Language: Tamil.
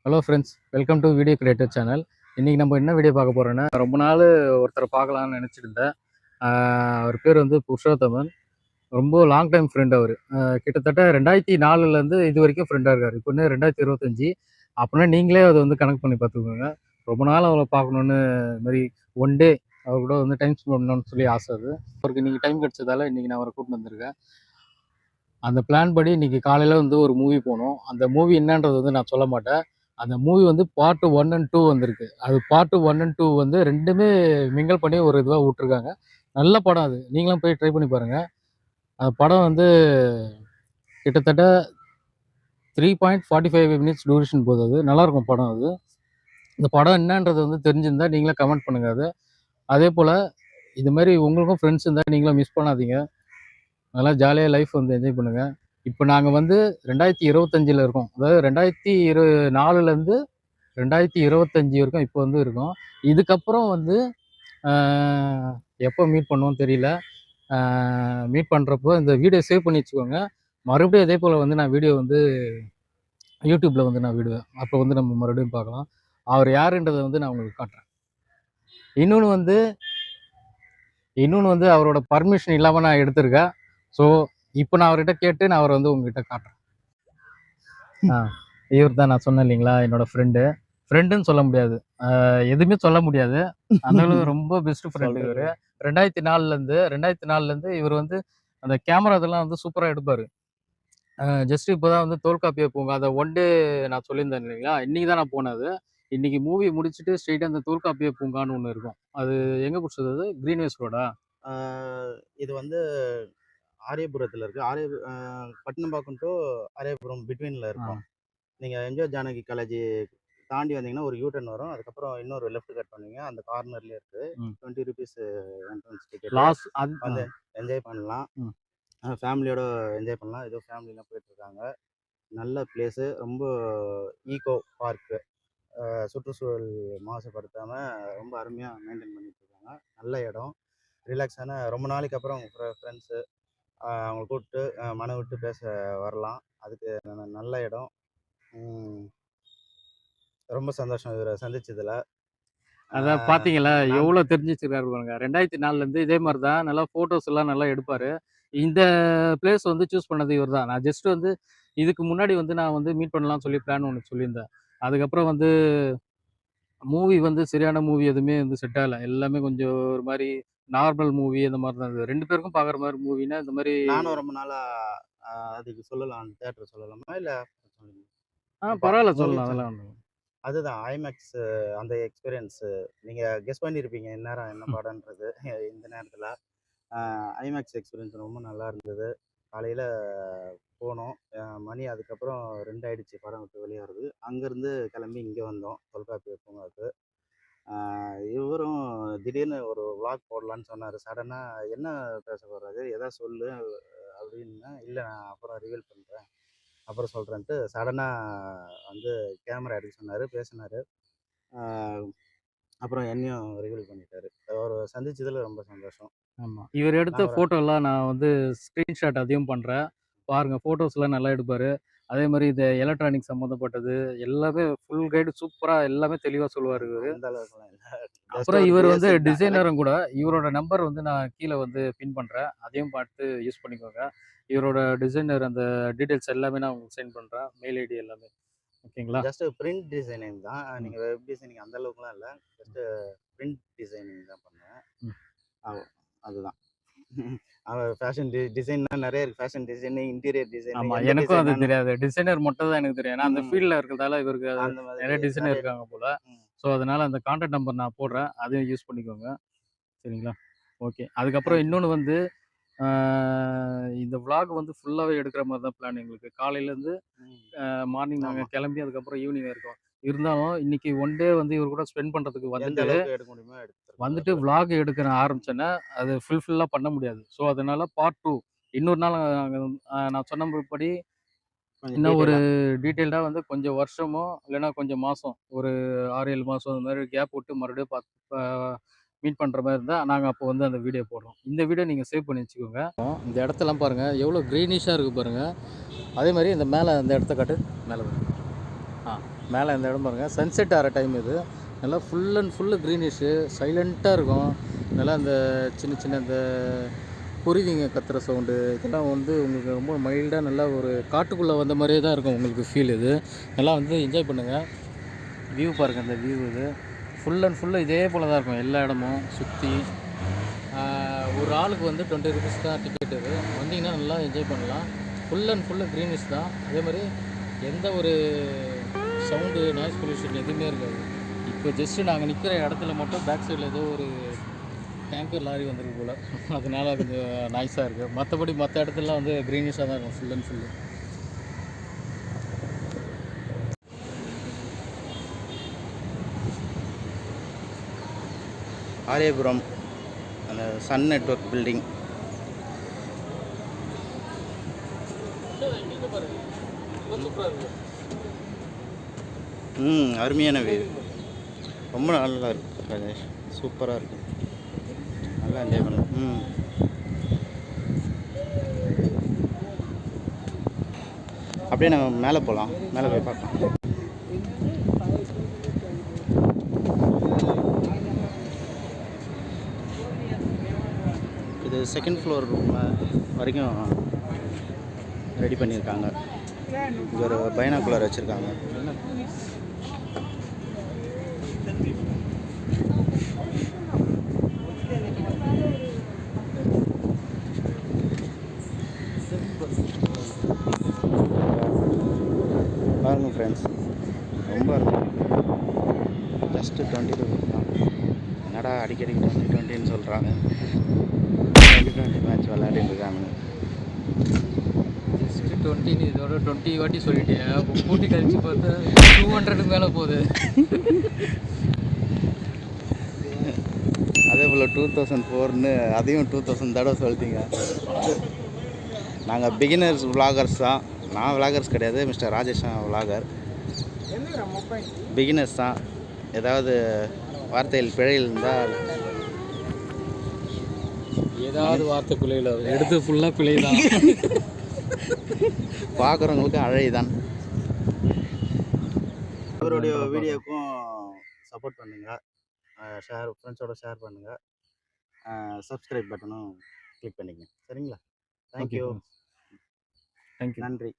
Hello friends, welcome to video creator channel. இன்றைக்கி நம்ம என்ன வீடியோ பார்க்க போகிறோன்னா, ரொம்ப நாள் ஒருத்தரை பார்க்கலான்னு நினச்சிட்டு இருந்தேன். அவர் பேர் வந்து புருஷோத்தமன். ரொம்ப லாங் டைம் ஃப்ரெண்ட் அவர். கிட்டத்தட்ட 2004லேருந்து இது வரைக்கும் ஃப்ரெண்டாக இருக்கார். இப்போ இன்னும் 2025. அப்படின்னா நீங்களே அதை வந்து கனெக்ட் பண்ணி பார்த்துக்கோங்க. ரொம்ப நாள் அவரை பார்க்கணுன்னு மாதிரி ஒன் டே அவர் கூட வந்து டைம் ஸ்பெண்ட் பண்ணணும்னு சொல்லி ஆசை. அது அவருக்கு இன்றைக்கி டைம் கிடச்சதால இன்றைக்கி நான் அவரை கூப்பிட்டு வந்திருக்கேன். அந்த பிளான் படி இன்றைக்கி காலையில் வந்து ஒரு மூவி போனோம். அந்த மூவி என்னன்றது வந்து நான் சொல்ல மாட்டேன். அந்த மூவி வந்து பார்ட் 1 அண்ட் 2 வந்திருக்கு. அது பார்ட் 1 அண்ட் 2 வந்து 2மே மிங்கிள் பண்ணி ஒரு இதுவாக விட்ருக்காங்க. நல்ல படம் அது. நீங்களும் போய் ட்ரை பண்ணி பாருங்கள். அந்த படம் வந்து கிட்டத்தட்ட 3.45 மினிட்ஸ் டூரேஷன் போகுது. அது நல்லாயிருக்கும் படம். அது இந்த படம் என்னன்றது வந்து தெரிஞ்சிருந்தா நீங்களே கமெண்ட் பண்ணுங்கள். அது அதே போல் இது மாதிரி உங்களுக்கும் ஃப்ரெண்ட்ஸ் இருந்தால் நீங்களும் மிஸ் பண்ணாதீங்க. நல்லா ஜாலியாக லைஃப் வந்து என்ஜாய் பண்ணுங்கள். இப்போ நாங்கள் வந்து 2025 இருக்கோம். அதாவது 2004லேருந்து 2025 வரைக்கும் இப்போ வந்து இருக்கோம். இதுக்கப்புறம் வந்து எப்போ மீட் பண்ணுவோம் தெரியல. மீட் பண்ணுறப்போ இந்த வீடியோ சேவ் பண்ணி வச்சுக்கோங்க. மறுபடியும் அதே போல் வந்து நான் வீடியோ வந்து யூடியூப்பில் வந்து நான் விடுவேன். அப்போ வந்து நம்ம மறுபடியும் பார்க்கலாம். அவர் யாருன்றதை வந்து நான் உங்களுக்கு காட்டுறேன். இன்னொன்று வந்து அவரோட பர்மிஷன் இல்லாமல் நான் எடுத்திருக்கேன். ஸோ இப்போ நான் அவர்கிட்ட கேட்டு நான் அவரை வந்து உங்ககிட்ட காட்டுறேன். இவர் தான் நான் சொன்னேன் இல்லைங்களா, என்னோட ஃப்ரெண்டுன்னு சொல்ல முடியாது, எதுவுமே சொல்ல முடியாது. அந்த ரொம்ப பெஸ்ட் ஃப்ரெண்டு இவர். 2004லேருந்து இவர் வந்து அந்த கேமரா இதெல்லாம் வந்து சூப்பராக எடுப்பார். ஜஸ்ட் இப்போ தான் வந்து தோல்காப்பியை பூங்கா அதை ஒன் டே நான் சொல்லியிருந்தேன் இல்லைங்களா, இன்றைக்கி தான் நான் போனது. இன்றைக்கி மூவி முடிச்சுட்டு ஸ்ட்ரெயிட்டாக அந்த தோல்காப்பியை பூங்கான்னு ஒன்று இருக்கும். அது எங்கே பிடிச்சது? அது கிரீன்வேஸ் ரோடா? இது வந்து ஆரியபுரத்தில் இருக்குது. பட்டினம்பாக்கம் டு ஆரியபுரம் பிட்வீனில் இருக்கும். நீங்கள் எம்ஜிஆர் ஜானகி காலேஜ் தாண்டி வந்தீங்கன்னா ஒரு யூட்டர்ன் வரும். அதுக்கப்புறம் இன்னொரு லெஃப்ட் கட் பண்ணுவீங்க. அந்த கார்னர்லேயே இருக்குது. 20 ருபீஸ் என்ட்ரன்ஸ் டிக்கெட். வந்து என்ஜாய் பண்ணலாம். ஃபேமிலியோட என்ஜாய் பண்ணலாம். ஏதோ ஃபேமிலிலாம் போயிட்டுருக்காங்க. நல்ல பிளேஸு. ரொம்ப ஈகோ பார்க்கு. சுற்றுச்சூழல் மாசுபடுத்தாமல் ரொம்ப அருமையாக மெயின்டைன் பண்ணிட்டுருக்காங்க. நல்ல இடம். ரிலாக்ஸான ரொம்ப நாளைக்கு அப்புறம் உங்கள் ஃப்ரெண்ட்ஸு அவங்கள கூப்பிட்டு மனம் விட்டு பேச வரலாம். அதுக்கு நல்ல இடம். ரொம்ப சந்தோஷம் இவரை சந்திச்சதில். அதான் பார்த்தீங்களா எவ்வளோ தெரிஞ்சு வச்சிருக்காரு பாருங்க. 2004லேருந்து இதே மாதிரி தான் நல்லா ஃபோட்டோஸ் எல்லாம் நல்லா எடுப்பார். இந்த பிளேஸ் வந்து சூஸ் பண்ணது இவர் தான். நான் ஜஸ்ட் வந்து இதுக்கு முன்னாடி வந்து நான் வந்து மீட் பண்ணலாம்னு சொல்லி பிளான் ஒன்று சொல்லியிருந்தேன். அதுக்கப்புறம் வந்து மூவி வந்து சரியான மூவி எதுவுமே வந்து செட் ஆகலை. எல்லாமே கொஞ்சம் ஒரு மாதிரி நார்மல் மூவி அந்த மாதிரி தான் இருந்தது. 2 பேருக்கும் பார்க்குற மாதிரி மூவினா இந்த மாதிரி. நானும் ரொம்ப நாளாக அதுக்கு சொல்லலாம், தேட்டர் சொல்லலாமா இல்லை? பரவாயில்ல சொல்லலாம், அதெல்லாம் ஒன்று. அதுதான் ஐமேக்ஸ். அந்த எக்ஸ்பீரியன்ஸு நீங்கள் கெஸ் பண்ணியிருப்பீங்க இந்நேரம் என்ன படம்ன்றது. இந்த நேரத்தில் ஐமேக்ஸ் எக்ஸ்பீரியன்ஸ் ரொம்ப நல்லா இருந்தது. காலையில் போனோம். மணி அதுக்கப்புறம் 2 ஆயிடுச்சு படம் விட்டு வெளியாகிறது. அங்கேருந்து கிளம்பி இங்கே வந்தோம் தொல்காப்பிய பூங்காவுக்கு. இவரும் திடீர்னு ஒரு விளாக் போடலான்னு சொன்னார். சடனாக என்ன பேச போகிறாரு, எதாவது சொல்லு அப்படின்னா, இல்லை நான் அப்புறம் ரிவீல் பண்ணுறேன், அப்புறம் சொல்கிறேன்ட்டு சடனாக வந்து கேமரா எடுக்க சொன்னார். பேசினார். அப்புறம் என்னையும் ரிவீல் பண்ணிட்டாரு. அவர் சந்திச்சதில் ரொம்ப சந்தோஷம். ஆமாம், இவர் எடுத்த ஃபோட்டோலாம் நான் வந்து ஸ்க்ரீன்ஷாட் அதையும் பண்ணுறேன். பாருங்கள், ஃபோட்டோஸ்லாம் நல்லா எடுப்பார். அதே மாதிரி இந்த எலக்ட்ரானிக் சம்மந்தப்பட்டது எல்லாமே ஃபுல் கைடு சூப்பராக எல்லாமே தெளிவாக சொல்லுவார் இவர். அந்த அளவுக்குலாம் இல்லை. அப்புறம் இவர் வந்து டிசைனரும் கூட. இவரோட நம்பர் வந்து நான் கீழே வந்து பின் பண்ணுறேன். அதையும் பார்த்து யூஸ் பண்ணிக்கோங்க. இவரோட டிசைனர் அந்த டீட்டெயில்ஸ் எல்லாமே நான் உங்களுக்கு சென்ட் பண்ணுறேன். மெயில் ஐடி எல்லாமே. ஓகேங்களா? ஜஸ்ட் பிரிண்ட் டிசைனிங் தான். நீங்கள் வெப் டிசைனிங் அந்த அளவுக்குலாம் இல்லை. ஜஸ்ட் பிரிண்ட் டிசைனிங் தான் பண்ணேன். அதுதான். ஃபேஷன் டிசைன்னா நிறைய இருக்குது. Fashion designing, interior designing. ஆமாம், எனக்கும் அது தெரியாது. டிசைனர் மட்டும் தான் எனக்கு தெரியும். ஏன்னா அந்த ஃபீல்டில் இருக்கிறதால இவருக்கு நிறைய டிசைனர் இருக்காங்க போல். ஸோ அதனால் அந்த கான்டாக்ட் நம்பர் நான் போடுறேன். அதையும் யூஸ் பண்ணிக்கோங்க. சரிங்களா? ஓகே. அதுக்கப்புறம் இன்னொன்று வந்து இந்த விளாக் வந்து ஃபுல்லாகவே எடுக்கிற மாதிரி தான் பிளான் எங்களுக்கு. காலையிலேருந்து மார்னிங் நாங்கள் கிளம்பி அதுக்கப்புறம் ஈவினிங் இருக்கோம். இருந்தாலும் இன்னைக்கு ஒன் டே வந்து இவர் கூட ஸ்பெண்ட் பண்ணுறதுக்கு வந்துட்டு விளாக் எடுக்க ஆரம்பிச்சேன்னா அது ஃபுல்லாக பண்ண முடியாது. ஸோ அதனால பார்ட் 2 இன்னொரு நாள் நான் சொன்னபடி இன்னும் ஒரு டீட்டெயில்டாக வந்து கொஞ்சம் வருஷமோ இல்லைன்னா கொஞ்சம் மாதம், ஒரு 6-7 மாதம் அந்த மாதிரி கேப் விட்டு மறுபடியும் மீட் பண்ணுற மாதிரி இருந்தால் நாங்கள் அப்போ வந்து அந்த வீடியோ போடுறோம். இந்த வீடியோ நீங்கள் சேவ் பண்ணி வச்சுக்கோங்க. இந்த இடத்தெல்லாம் பாருங்கள் எவ்வளோ க்ரீனிஷாக இருக்குது பாருங்கள். அதே மாதிரி இந்த மேலே அந்த இடத்த காட்டு, மேலே மேலே இந்த இடம் பாருங்கள், சன்செட் ஆகிற டைம் இது. நல்லா ஃபுல் அண்ட் ஃபுல்லு க்ரீனிஷு, சைலண்ட்டாக இருக்கும். நல்லா அந்த சின்ன சின்ன இந்த குருவிங்க கத்துற சவுண்டு இதெல்லாம் வந்து உங்களுக்கு ரொம்ப மைல்டாக நல்லா ஒரு காட்டுக்குள்ளே வந்த மாதிரியே தான் இருக்கும் உங்களுக்கு ஃபீல். இது நல்லா வந்து என்ஜாய் பண்ணுங்கள். வியூ பாருங்கள், இந்த வியூ இது ஃபுல் அண்ட் ஃபுல்லு இதே போல் தான் இருக்கும் எல்லா இடமும் சுற்றி. ஒரு ஆளுக்கு வந்து 20 ருபீஸ் தான் டிக்கெட். இது வந்தீங்கன்னா நல்லா என்ஜாய் பண்ணலாம். ஃபுல் அண்ட் ஃபுல்லு க்ரீனிஷ் தான். அதே மாதிரி எந்த ஒரு சவுண்டு, நாய்ஸ் பொல்யூஷன் எதுவுமே இருக்காது. இப்போ ஜஸ்ட்டு நாங்கள் நிற்கிற இடத்துல மட்டும் பேக் சைடில் ஏதோ ஒரு டேங்கர் லாரி வந்துருக்கு போல், அதனால கொஞ்சம் நாய்ஸாக இருக்குது. மற்றபடி மற்ற இடத்துலலாம் வந்து க்ரீனிஷாக தான் இருக்கும் ஃபுல் அண்ட் ஃபுல்லு. ஆரியபுரம் அந்த சன் நெட்வொர்க் பில்டிங். அருமையான வீடு, ரொம்ப நல்லா இருக்கு ராஜேஷ், சூப்பராக இருக்குது, நல்லா என்ஜாய் பண்ணலாம். அப்படியே நம்ம மேலே போகலாம், மேலே போய் பார்க்கலாம். இது செகண்ட் ஃப்ளோர் வரைக்கும் ரெடி பண்ணியிருக்காங்க. இங்கே ஒரு பைனாகுலர் வச்சுருக்காங்க. பாருங்க ஃப்ரெண்ட்ஸ், ரொம்ப இருக்கும். ஜஸ்ட்டு 20 ருபீஸ் தான். என்னடா அடிக்கடி 20 சொல்கிறாங்க. 20 மேட்ச் விளையாடிட்டு இருக்காங்க. ஜஸ்ட்டு 20 இதோட 20 வாட்டி சொல்லிட்டேன். அப்போ கூட்டி கழிச்சு பார்த்தா 200 மேலே போகுது. அதே போல் 2004ன்னு அதையும் 2000 தடவை சொல்லிட்டீங்க. நாங்கள் பிகினர்ஸ் விளாகர்ஸ் தான். நான் விளாகர்ஸ் கிடையாது, மிஸ்டர் ராஜேஷ் தான் விளாகர். பிகினர்ஸ் தான். ஏதாவது வார்த்தையில் பிழை இருந்தால், ஏதாவது வார்த்தை பிள்ளைகள் எடுத்து ஃபுல்லாக பிள்ளை தான். பார்க்குறவங்களுக்கு அழகை தான். அவருடைய வீடியோக்கும் சப்போர்ட் பண்ணுங்கள், ஃப்ரெண்ட்ஸோட ஷேர் பண்ணுங்கள், சப்ஸ்கிரைப் பட்டனும் கிளிக் பண்ணிக்கங்க. சரிங்களா? தேங்க்யூ. தேங்க்யூ. நன்றி.